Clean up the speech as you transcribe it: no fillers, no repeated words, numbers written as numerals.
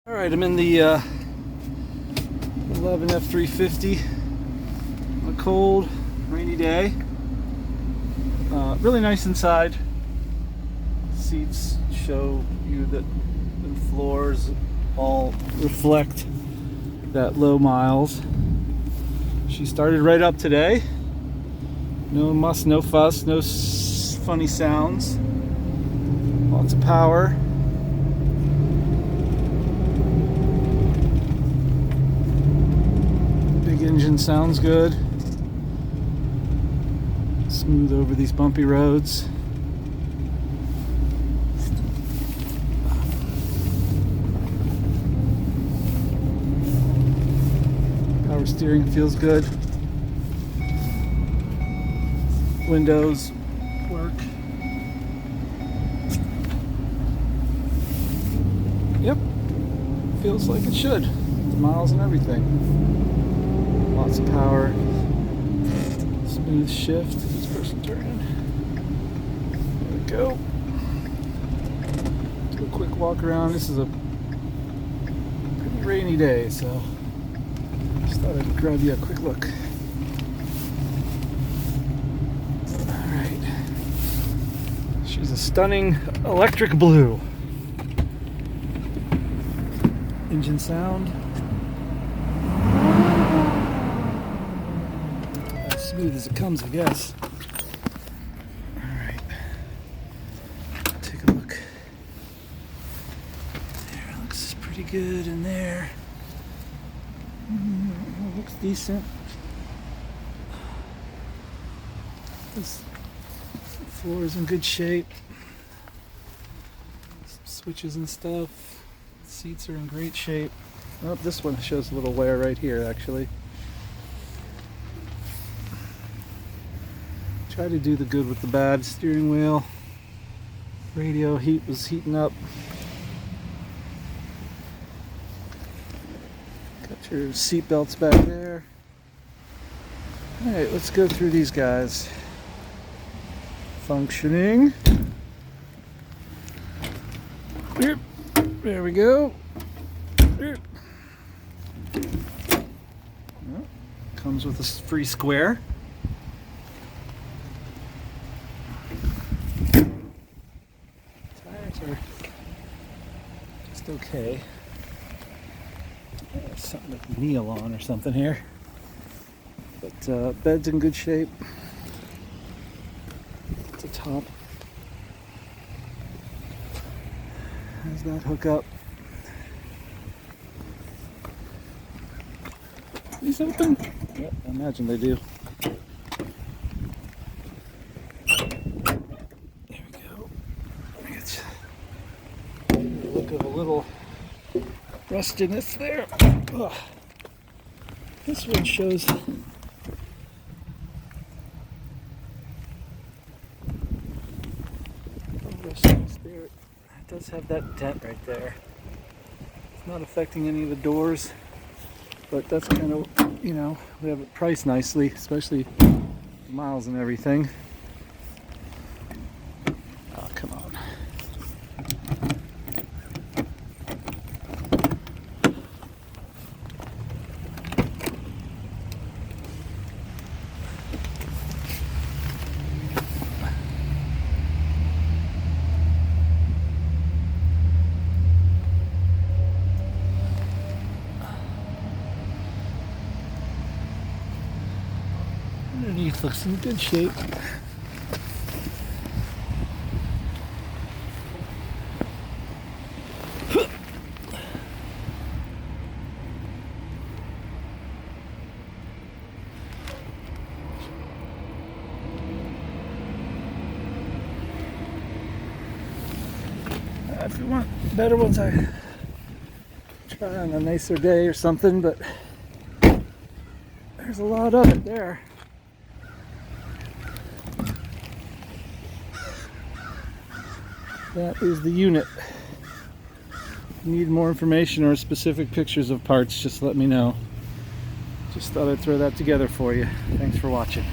Alright, I'm in the 11 F350 on a cold, rainy day. Really nice inside. Seats show you that the floors all reflect that low miles. She started right up today. No muss, no fuss, no funny sounds. Lots of power. Engine sounds good. Smooth over these bumpy roads. Power steering feels good. Windows work. Yep, feels like it should. The miles and everything. Lots of power. Smooth shift. This person turning. There we go. Do a quick walk around. This is a pretty rainy day, so just thought I'd grab you a quick look. Alright. She's a stunning electric blue. Engine sound. Smooth as it comes, I guess. Alright. Take a look. There, looks pretty good in there. Looks decent. This floor is in good shape. Some switches and stuff. Seats are in great shape. Oh, this one shows a little wear right here, actually. Try to do the good with the bad. Steering wheel, radio heat was heating up. Got your seat belts back there. Alright, let's go through these guys. Functioning. There we go. Comes with a free square. Are just okay. Something to kneel on or something here. But bed's in good shape. It's a top. How's that hook up? These open? Yep, I imagine they do. Look of a little rustiness there. Ugh. This one shows rustiness there. It does have that dent right there. It's not affecting any of the doors, but that's kind of, you know, we have it priced nicely, especially miles and everything. Oh, come on. Underneath looks in good shape. If you want better ones, I try on a nicer day or something, but there's a lot of it there. That is the unit. If you need more information or specific pictures of parts, just let me know. Just thought I'd throw that together for you. Thanks for watching.